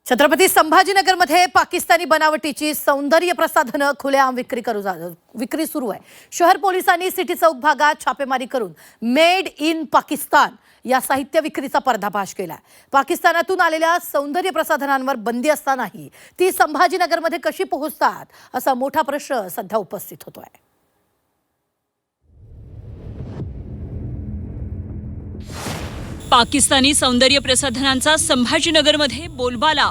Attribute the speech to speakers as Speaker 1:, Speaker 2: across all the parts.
Speaker 1: छत्रपती संभाजीनगरमध्ये पाकिस्तानी बनावटीची सौंदर्य प्रसाधनं खुलेआम विक्री सुरू आहे। शहर पोलिसांनी सिटी चौक भागात छापेमारी करून मेड इन पाकिस्तान या साहित्य विक्रीचा पर्दाफाश केला। पाकिस्तानातून आलेल्या सौंदर्य प्रसाधनांवर बंदी असतानाही ती संभाजीनगरमध्ये कशी पोहोचतात असा मोठा प्रश्न सध्या उपस्थित होतोय।
Speaker 2: पाकिस्तानी सौंदर्य प्रसाधनांचा संभाजीनगरमध्ये बोलबाला।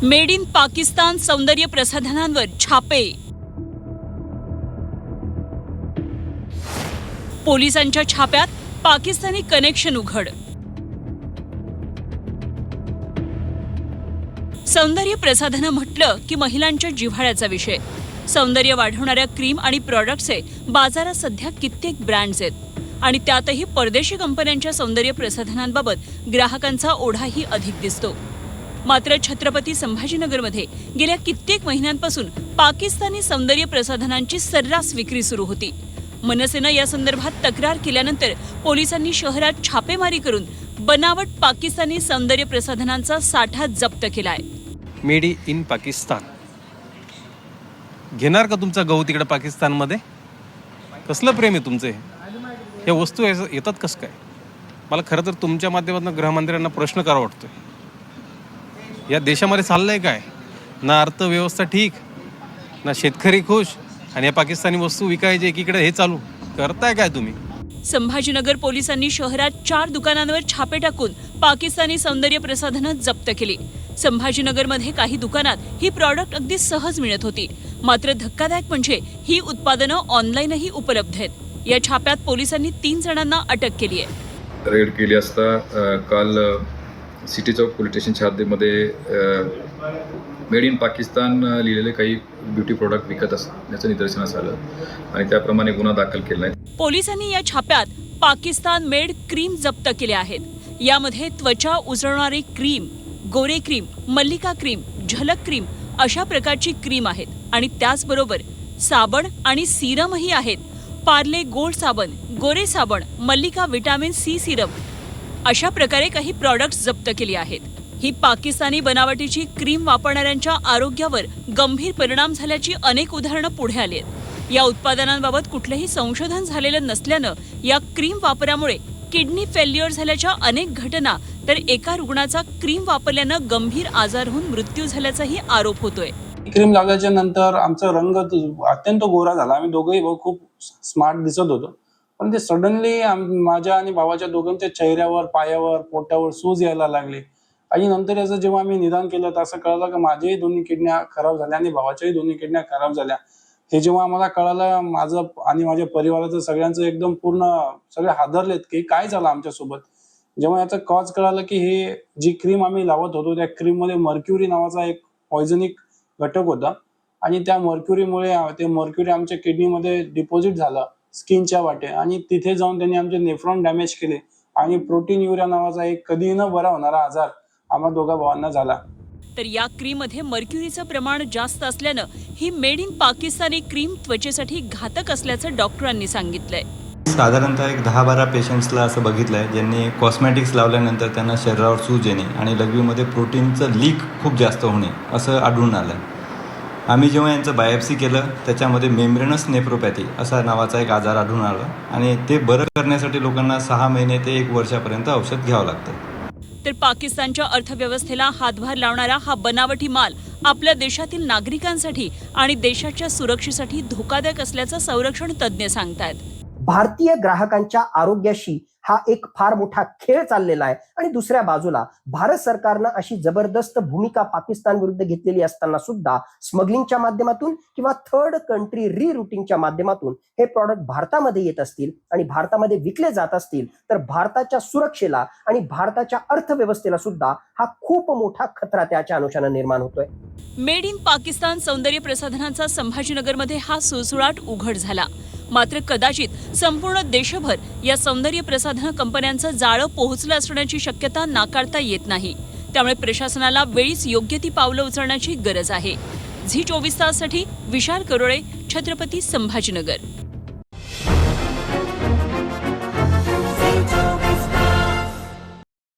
Speaker 2: मेड इन पाकिस्तान सौंदर्य प्रसाधनांवर छापे। पोलिसांच्या छाप्यात पाकिस्तानी कनेक्शन उघड। सौंदर्य प्रसाधनं म्हटलं की महिलांच्या जिव्हाळ्याचा विषय। सौंदर्य वाढवणाऱ्या क्रीम आणि प्रॉडक्ट्सचे बाजारात सध्या कित्येक ब्रँड्स आहेत आणि त्यातही परदेशी कंपन्यांच्या सौंदर्य प्रसाधनांबाबत ग्राहकांचा ओढाही अधिक दिसतो। मात्र छत्रपती संभाजीनगरमध्ये गेल्या कित्येक महिन्यांपासून पाकिस्तानी सौंदर्य प्रसाधनांची सर्रास विक्री सुरू होती। मनसेनं या संदर्भात तक्रार केल्यानंतर पोलिसांनी शहरात छापेमारी करून बनावट पाकिस्तानी सौंदर्य प्रसाधनांचा साठा जप्त केलाय।
Speaker 3: मेड इन पाकिस्तान घेणार का तुमचा गहू तिकडे पाकिस्तानमध्ये? कसलं प्रेम आहे तुमचे? या वस्तू येतात कसं काय? मला खरं तर तुमच्या माध्यमातून गृहमंत्र्यांना प्रश्न करा वाटतोय, या देशामध्ये चाललंय काय? ना अर्थव्यवस्था ठीक, ना शेतकरी खुश, आणि या पाकिस्तानी वस्तू विकायचे एकीकडे हे चालू करताय काय तुम्ही?
Speaker 2: संभाजीनगर पोलिसांनी शहरात 4 दुकानांवर छापे टाकून पाकिस्तानी सौंदर्य प्रसाधनं जप्त केली। संभाजीनगरमध्ये काही दुकानात ही प्रॉडक्ट अगदी सहज मिळत होती। मात्र धक्कादायक म्हणजे ही उत्पादनं ऑनलाईनही उपलब्ध आहेत। या छाप्यात पोलिसांनी 3 जणांना अटक केली आहे।
Speaker 4: रेड केली असता काल सिटी चौक पोलीस स्टेशनच्या हद्दीमध्ये मेड इन पाकिस्तान लिहिलेले काही ब्युटी प्रोडक्ट विकत असल्याचं निदर्शनास आलं आणि त्याप्रमाणे गुन्हा दाखल केला आहे।
Speaker 2: पोलिसांनी या छाप्यात पाकिस्तान मेड क्रीम जप्त केल्या आहेत। यामध्ये त्वचा उजळणारी क्रीम, गोरे क्रीम, मल्लिका क्रीम, झलक क्रीम अशा प्रकारची क्रीम आहेत आणि त्याचबरोबर साबण आणि सिरमही आहेत। पार्ले गोल्ड साबण, गोरे साबण, मल्लिका विटॅमिन सी सिरम अशा प्रकारे काही प्रॉडक्ट्स जप्त केली आहेत। ही पाकिस्तानी बनावटीची क्रीम वापरणाऱ्यांच्या आरोग्यावर गंभीर परिणाम झाल्याची अनेक उदाहरणं पुढे आली आहेत। या उत्पादनांबाबत कुठलेही संशोधन झालेलं नसल्यानं या क्रीम वापरामुळे किडनी फेल्युअर झाल्याच्या अनेक घटना, तर एका रुग्णाचा क्रीम वापरल्यानं गंभीर आजार होऊन मृत्यू झाल्याचाही आरोप होतोय।
Speaker 5: क्रीम लावल्याच्या नंतर आमचा रंग अत्यंत गोरा झाला। आम्ही दोघंही खूप स्मार्ट दिसत होतो, पण ते सडनली माझ्या आणि बाबाच्या दोघांच्या चेहऱ्यावर, पायावर, पोटावर सूज यायला लागले आणि नंतर याचं जेव्हा आम्ही निदान केलं तर असं कळलं की माझ्याही दोन्ही किडन्या खराब झाल्या आणि भावाच्याही दोन्ही किडन्या खराब झाल्या। हे जेव्हा आम्हाला कळालं, माझं आणि माझ्या परिवाराचं सगळ्यांचं एकदम पूर्ण सगळे हादरलेत की काय झालं आमच्यासोबत। जेव्हा याचं कॉज कळालं की हे जी क्रीम आम्ही लावत होतो त्या क्रीम मध्ये मर्क्युरी नावाचा एक पॉयझनिक घटक होता आणि त्या मर्क्युरीमुळे ते मर्क्युरी आमच्या किडनीमध्ये डिपॉझिट झालं स्किनच्या वाटे आणि तिथे जाऊन त्यांनी आमचे नेफ्रॉन डॅमेज केले आणि प्रोटीन युरिया नावाचा एक कधीही न बरा होणारा आजार आम्हा दोघा भावांना झाला।
Speaker 2: तर या क्रीम मध्ये मर्क्युरीचं प्रमाण जास्त असल्यानं he made in Pakistani cream त्वचेसाठी घातक असल्याचं डॉक्टरांनी सांगितलंय।
Speaker 6: साधारणतः एक 10-12 पेशंट्सला असं बघितलंय ज्यांनी कॉस्मेटिक्स लावल्यानंतर त्यांना शरीरावर सूज येणे आणि लघवीमध्ये प्रोटीनचं लीक खूप जास्त होणे असं आढळून आलं। आम्ही जेव्हा यांचं बायोप्सी केलं त्याच्यामध्ये मेम्ब्रेनस नेफ्रोपॅथी असा नावाचा एक आजार आढळून आला आणि ते बरं करण्यासाठी लोकांना 6 महिने ते 1 वर्षापर्यंत औषध घ्यावं लागतं।
Speaker 2: तर पाकिस्तानच्या अर्थव्यवस्थेला हातभार लावणारा हा बनावटी माल आपल्या देशातील नागरिकांसाठी आणि देशाच्या सुरक्षेसाठी धोकादायक असल्याचं संरक्षण तज्ज्ञ सांगतायत।
Speaker 7: भारतीय ग्राहकांच्या आरोग्याशी हा एक फार मोठा खेळ चाललेला आहे आणि दुसऱ्या बाजूला भारत सरकारनं अशी जबरदस्त भूमिका पाकिस्तान विरुद्ध घेतलेली असताना सुद्धा स्मगलिंगच्या माध्यमातून किंवा थर्ड कंट्री रिरूटिंगच्या माध्यमातून हे प्रॉडक्ट भारतामध्ये येत असतील आणि भारतामध्ये विकले जात असतील तर भारताच्या सुरक्षेला आणि भारताच्या अर्थव्यवस्थेला सुद्धा हा खूप मोठा खतरा त्याच्या अनुषंगाने निर्माण होतोय।
Speaker 2: मेड इन पाकिस्तान सौंदर्य प्रसाधनांचा संभाजीनगरमध्ये हा सुळसुळाट उघड झाला। मात्र कदाचित संपूर्ण देशभर या सौंदर्य प्रसाधन कंपन्यांचं जाळं पोहोचलं असण्याची शक्यता नाकारता येत नाही। त्यामुळे प्रशासनाला वेळीच योग्य ती पावलं उचलण्याची गरज आहे। झी 24 ताससाठी विशाल करोळे, छत्रपती संभाजीनगर।